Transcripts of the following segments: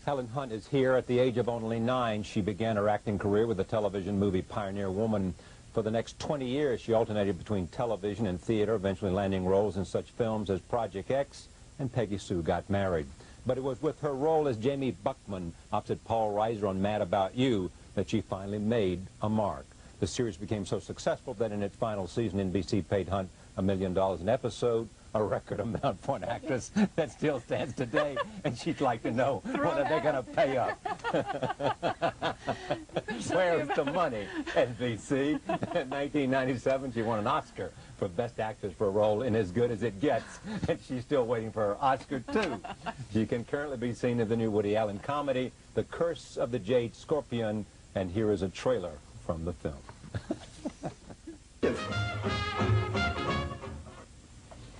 Helen Hunt is here. At the age of only 9, she began her acting career with the television movie Pioneer Woman. For the next 20 years, she alternated between television and theater, eventually landing roles in such films as Project X and Peggy Sue Got Married. But it was with her role as Jamie Buckman opposite Paul Reiser on Mad About You that she finally made a mark. The series became so successful that in its final season, NBC paid Hunt $1 million an episode, a record amount for an actress that still stands today, and she'd like to know, what are they going to pay up? Where's the money, NBC? In 1997, she won an Oscar for Best Actress for a role in As Good as It Gets, and she's still waiting for her Oscar, too. She can currently be seen in the new Woody Allen comedy, The Curse of the Jade Scorpion, and here is a trailer from the film.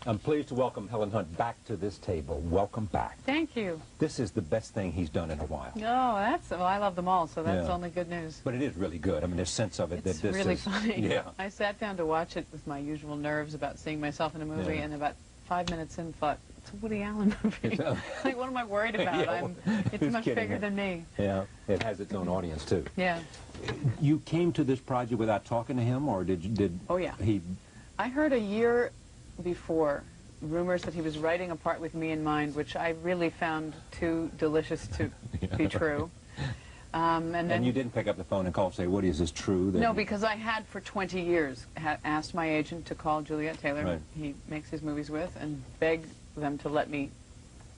I'm pleased to welcome Helen Hunt back to this table. Welcome back. Thank you. This is the best thing he's done in a while. Oh, well, I love them all, so that's only good news. But it is really good. I mean, there's sense of it it's that this really is funny. Yeah. I sat down to watch it with my usual nerves about seeing myself in a movie, and about 5 minutes in thought, it's a Woody Allen movie. Like, what am I worried about? Yeah, it's much bigger than me. Yeah, it has its own audience, too. Yeah. You came to this project without talking to him, or did Oh, yeah. I heard a year before rumors that he was writing a part with me in mind, which I really found too delicious to be true. And you didn't pick up the phone and call and say, Woody, is this true? No, because I had for 20 years asked my agent to call Juliet Taylor, right, who he makes his movies with, and begged them to let me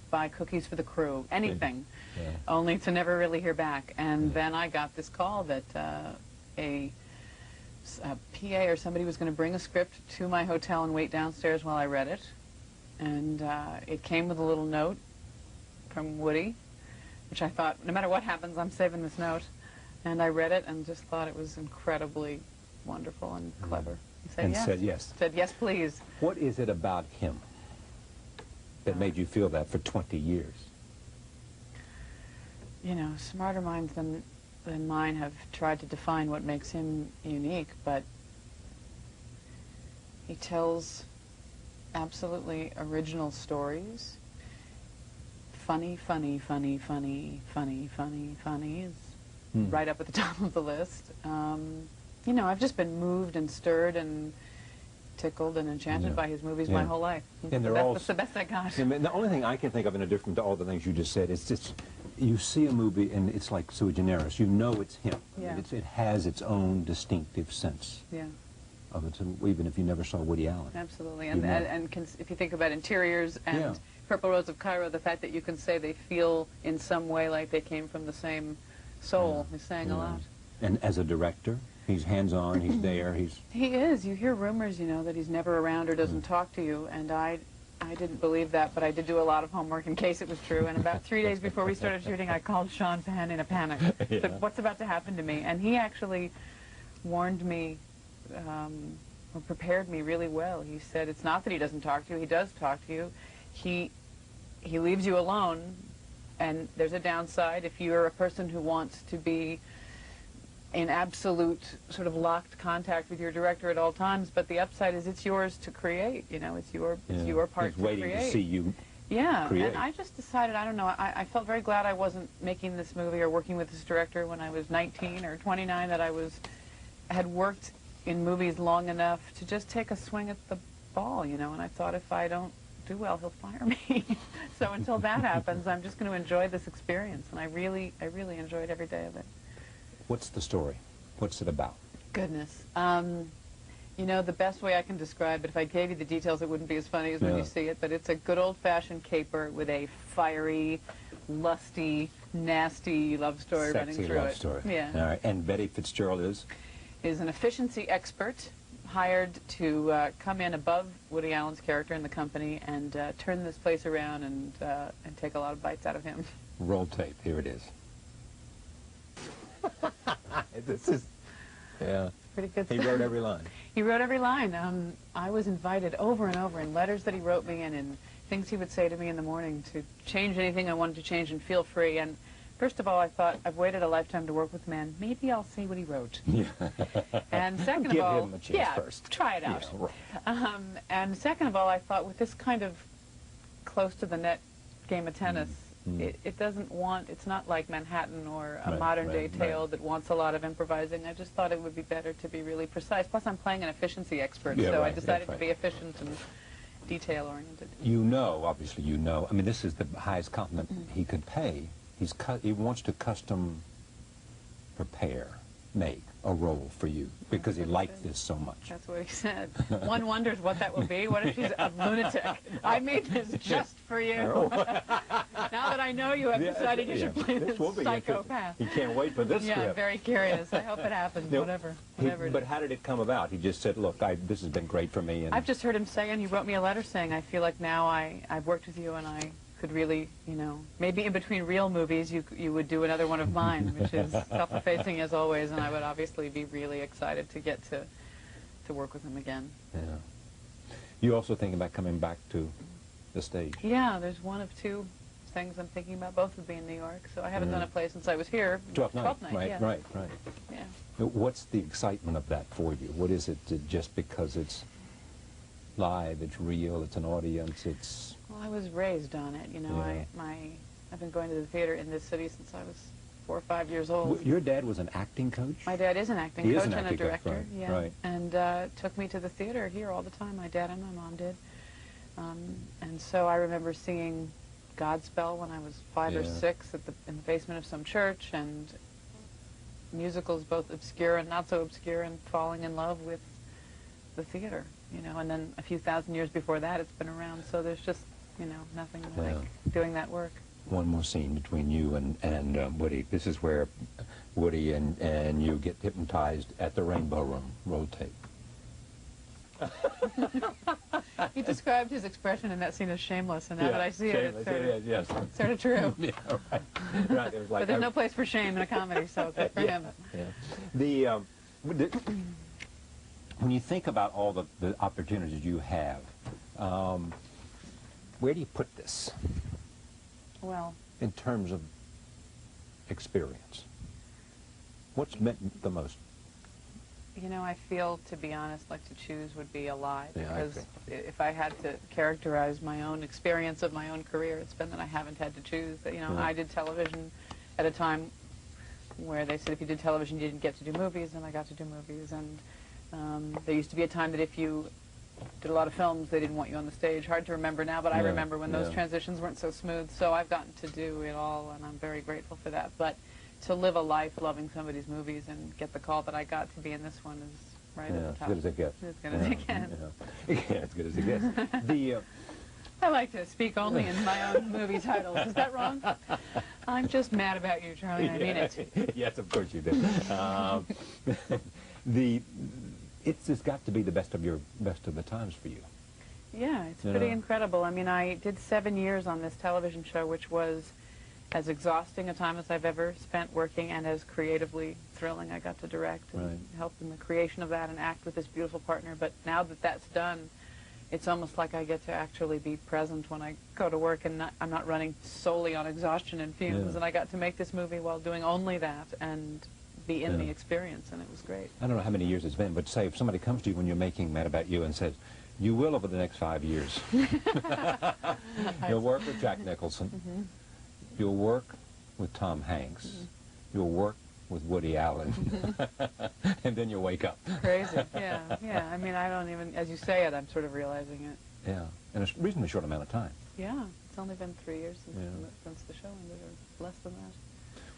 buy cookies for the crew, anything, only to never really hear back. And then I got this call that a PA or somebody was going to bring a script to my hotel and wait downstairs while I read it. And it came with a little note from Woody, which I thought, no matter what happens, I'm saving this note. And I read it and just thought it was incredibly wonderful and clever. He said and yes. said yes. Said yes, please. What is it about him that made you feel that for 20 years? You know, smarter minds than mine have tried to define what makes him unique, but he tells absolutely original stories. Funny, funny, funny, funny, funny, funny, funny is right up at the top of the list. You know, I've just been moved and stirred and tickled and enchanted by his movies my whole life. And that's the best I got. The only thing I can think of in addition to all the things you just said is just, you see a movie and it's like sui generis. You know it's him. Yeah. It has its own distinctive sense. Yeah. Of it, even if you never saw Woody Allen. Absolutely, and if you think about Interiors and Purple Rose of Cairo, the fact that you can say they feel in some way like they came from the same soul is saying a lot. And as a director, he's hands-on, he's there, he's... He is. You hear rumors, you know, that he's never around or doesn't talk to you, and I didn't believe that, but I did do a lot of homework in case it was true, and about 3 days before we started shooting, I called Sean Penn in a panic. Said, what's about to happen to me? And he actually warned me, or prepared me really well. He said, it's not that he doesn't talk to you, he does talk to you. He leaves you alone, and there's a downside if you're a person who wants to be in absolute sort of locked contact with your director at all times, but the upside is it's yours to create, you know, it's your part to create. He's waiting to see you create. And I just decided, I don't know, I felt very glad I wasn't making this movie or working with this director when I was 19 or 29, that I had worked in movies long enough to just take a swing at the ball, you know, and I thought if I don't do well, he'll fire me. So until that happens, I'm just going to enjoy this experience, and I really enjoyed every day of it. What's the story? What's it about? Goodness. You know, the best way I can describe it, if I gave you the details, it wouldn't be as funny as when you see it, but it's a good old-fashioned caper with a fiery, lusty, nasty love story running through it. Sexy love story. Yeah. All right. And Betty Fitzgerald is an efficiency expert hired to come in above Woody Allen's character in the company and turn this place around and take a lot of bites out of him. Roll tape. Here it is. This is, pretty good He stuff. wrote every line. He wrote every line. I was invited over and over in letters that he wrote me and things he would say to me in the morning to change anything I wanted to change and feel free. And first of all, I thought, I've waited a lifetime to work with the man. Maybe I'll see what he wrote. Yeah. And second of all, give him a chance first. Try it out. Yeah, and second of all, I thought with this kind of close to the net game of tennis, it doesn't want, it's not like Manhattan or a Right, modern-day right, tale right. that wants a lot of improvising. I just thought it would be better to be really precise. Plus, I'm playing an efficiency expert, Yeah, so right, I decided yeah, to be efficient and detail-oriented. You know, obviously you know, I mean, this is the highest compliment he could pay. He wants to custom prepare, make a role for you because he liked this so much. That's what he said. One wonders what that will be. What if she's a lunatic? I made this just for you. Now that I know you have decided you should play this psychopath. He can't wait for this Yeah, script. I'm very curious. I hope it happens, whatever it But is. how did it come about? He just said, look, this has been great for me. And I've just heard him say, and he wrote me a letter saying, I feel like now I've worked with you and I could really, you know, maybe in between real movies you would do another one of mine, which is self-effacing as always, and I would obviously be really excited to get to work with him again. Yeah. You also thinking about coming back to the stage? Yeah, there's one of two things I'm thinking about. Both would be in New York, so I haven't done a play since I was here. 12th Night, right, yeah. right. Yeah. What's the excitement of that for you? What is it, just because it's live, it's real, it's an audience, it's... Well, I was raised on it, you know. Yeah. I've been going to the theater in this city since I was 4 or 5 years old. Your dad was an acting coach? My dad is an acting He is coach an and a acting coach, director, right, yeah, right. and took me to the theater here all the time. My dad and my mom did, and so I remember singing Godspell when I was 5 or 6 in the basement of some church, and musicals both obscure and not so obscure, and falling in love with the theater, you know. And then a few thousand years before that, it's been around. So there's just, you know, nothing like doing that work. One more scene between you and Woody. This is where Woody and you get hypnotized at the Rainbow Room. Roll tape. He described his expression in that scene as shameless, and now that I see it, it's sort of true. Yeah, right. Right. It was like, But there's no place for shame in a comedy, so good for him. Yeah. When you think about all the opportunities you have, where do you put this? Well, in terms of experience, what's meant the most? you know, I feel, to be honest, like to choose would be a lie, Yeah, because if I had to characterize my own experience of my own career, it's been that I haven't had to choose. You know, I did television at a time where they said if you did television you didn't get to do movies, and I got to do movies, and there used to be a time that if you did a lot of films, they didn't want you on the stage. Hard to remember now, but I remember when those transitions weren't so smooth. So I've gotten to do it all, and I'm very grateful for that. But to live a life loving somebody's movies and get the call that I got to be in this one is right at the top. As good as it gets. As good as it can. Yeah, as good as it gets. I like to speak only in my own movie titles. Is that wrong? I'm just mad about you, Charlie. I mean it. Yes, of course you did. It's just got to be the best of the times for you. Yeah, it's pretty incredible. I mean, I did 7 years on this television show, which was as exhausting a time as I've ever spent working, and as creatively thrilling. I got to direct and help in the creation of that and act with this beautiful partner. But now that that's done, it's almost like I get to actually be present when I go to work, and I'm not running solely on exhaustion and fumes. And I got to make this movie while doing only that and be in the experience, and it was great. I don't know how many years it's been, but say if somebody comes to you when you're making Mad About You and says, you will over the next 5 years. You'll work with Jack Nicholson. You'll work with Tom Hanks. You'll work with Woody Allen. And then you'll wake up. Crazy. Yeah. I mean, I don't even, as you say it, I'm sort of realizing it. Yeah. In a reasonably short amount of time. Yeah. It's only been 3 years since the show ended, or less than that.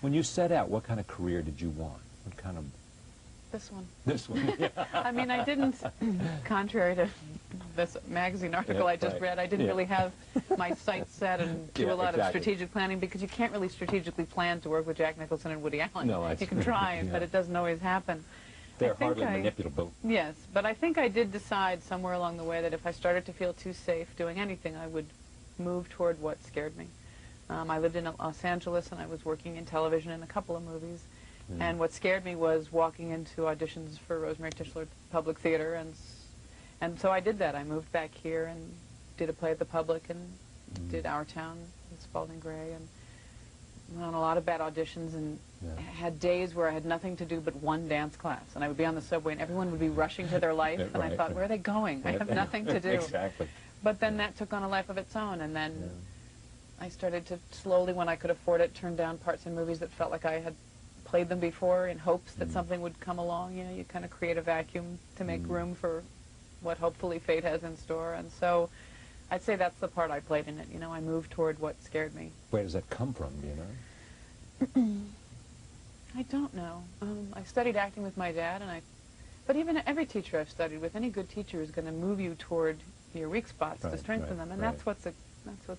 When you set out, what kind of career did you want? What kind of... This one. This one, yeah. I mean, I didn't, contrary to this magazine article I just read, I didn't really have my sights set and do a lot of strategic planning, because you can't really strategically plan to work with Jack Nicholson and Woody Allen. No, you can try, but it doesn't always happen. They're hardly manipulable. Yes, but I think I did decide somewhere along the way that if I started to feel too safe doing anything, I would move toward what scared me. I lived in Los Angeles, and I was working in television in a couple of movies. And what scared me was walking into auditions for Rosemary Tischler Public Theater, and so I did that. I moved back here and did a play at the Public, and did Our Town with Spalding Gray, and went on a lot of bad auditions, and had days where I had nothing to do but one dance class, and I would be on the subway, and everyone would be rushing to their life, and I thought, where are they going? I have nothing to do. Exactly. But then that took on a life of its own, and then I started to slowly, when I could afford it, turn down parts in movies that felt like I had played them before in hopes that something would come along. You know, you kind of create a vacuum to make room for what hopefully fate has in store. And so I'd say that's the part I played in it. You know, I moved toward what scared me. Where does that come from, do you know? I don't know. I studied acting with my dad, but even every teacher I've studied with, any good teacher is going to move you toward your weak spots to strengthen them, and that's what's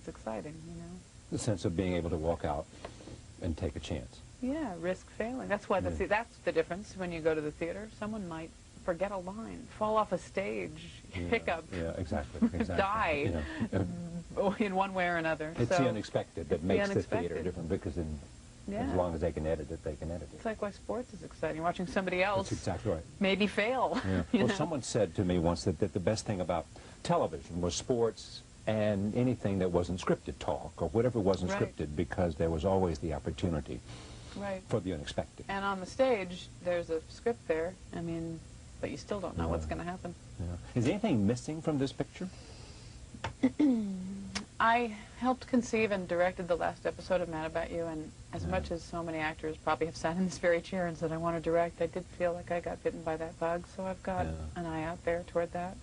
exciting, you know. The sense of being able to walk out and take a chance. Yeah, risk failing. That's why that's the difference when you go to the theater. Someone might forget a line, fall off a stage, hiccup, exactly. die, in one way or another. It's the unexpected that makes the theater different, because as long as they can edit it, they can edit it. It's like why sports is exciting. Watching somebody else That's exactly right. maybe fail. Yeah. Well, someone said to me once that the best thing about television was sports and anything that wasn't scripted talk or whatever wasn't scripted, because there was always the opportunity for the unexpected. And on the stage, there's a script there, I mean, but you still don't know what's going to happen. Yeah. Is anything missing from this picture? I helped conceive and directed the last episode of Mad About You, and as much as so many actors probably have sat in this very chair and said, I want to direct, I did feel like I got bitten by that bug, so I've got an eye out there toward that.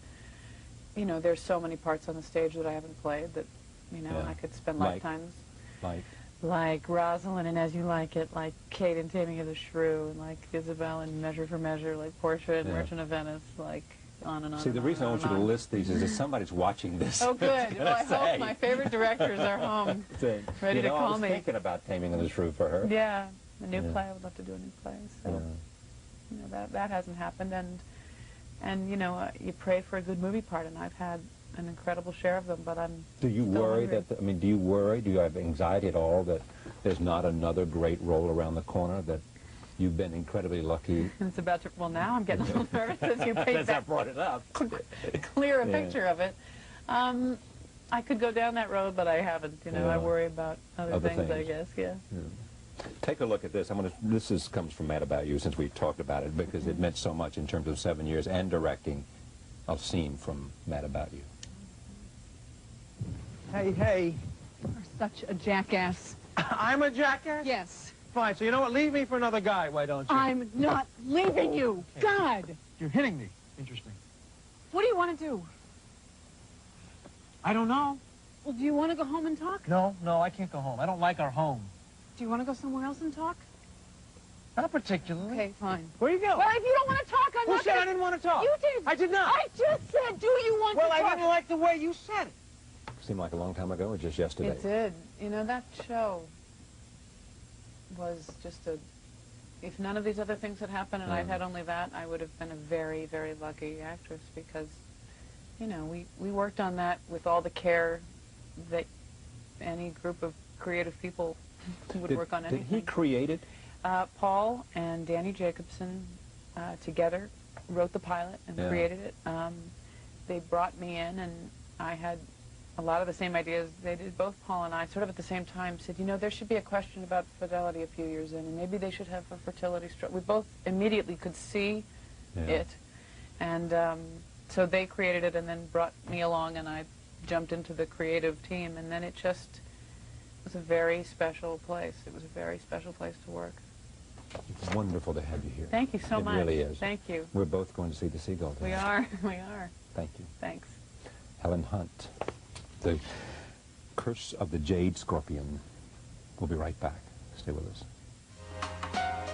You know, there's so many parts on the stage that I haven't played that, you know, I could spend lifetimes. Like Rosalind and As You Like It, like Kate in Taming of the Shrew, and like Isabel in Measure for Measure, like Portia in Merchant of Venice, like on and on. See, the reason I want you to list these is that somebody's watching this. Oh, good. Well, I hope my favorite directors are home, ready to call me. I was thinking about Taming of the Shrew for her. Yeah, a new play. I would love to do a new play. So, you know, that hasn't happened, and you know, you pray for a good movie part, and I've had an incredible share of them, but I'm Do you worry that, I mean, do you worry, do you have anxiety at all that there's not another great role around the corner, that you've been incredibly lucky? And it's about to, well, now I'm getting a little nervous as you paint that, brought it up. clear a picture of it. I could go down that road, but I haven't, you know, I worry about other things, I guess, Take a look at this. This comes from Mad About You, since we've talked about it, because it meant so much in terms of 7 years and directing a scene from Mad About You. Hey. You're such a jackass. I'm a jackass? Yes. Fine, so you know what? Leave me for another guy, why don't you? I'm not leaving you. God. You're hitting me. Interesting. What do you want to do? I don't know. Well, do you want to go home and talk? No, I can't go home. I don't like our home. Do you want to go somewhere else and talk? Not particularly. Okay, fine. Where you go? Well, if you don't want to talk, I'm Who not said I didn't want to talk? You did. I did not. I just said, do you want to talk? Well, I didn't like the way you said it. Seemed like a long time ago, or just yesterday? It did. You know, that show was just if none of these other things had happened and I'd had only that, I would have been a very, very lucky actress, because, you know, we worked on that with all the care that any group of creative people would work on anything. Did he create it? Paul and Danny Jacobson together wrote the pilot and created it. They brought me in, and I had a lot of the same ideas they did. Both Paul and I, sort of at the same time, said, you know, there should be a question about fidelity a few years in, and maybe they should have a fertility stroke. We both immediately could see it, and so they created it and then brought me along, and I jumped into the creative team, and then it just was a very special place. It was a very special place to work. It's wonderful to have you here. Thank you so much. It really is. Thank you. We're both going to see The Seagull tonight. We are. We are. Thank you. Thanks. Helen Hunt, The Curse of the Jade Scorpion. We'll be right back. Stay with us.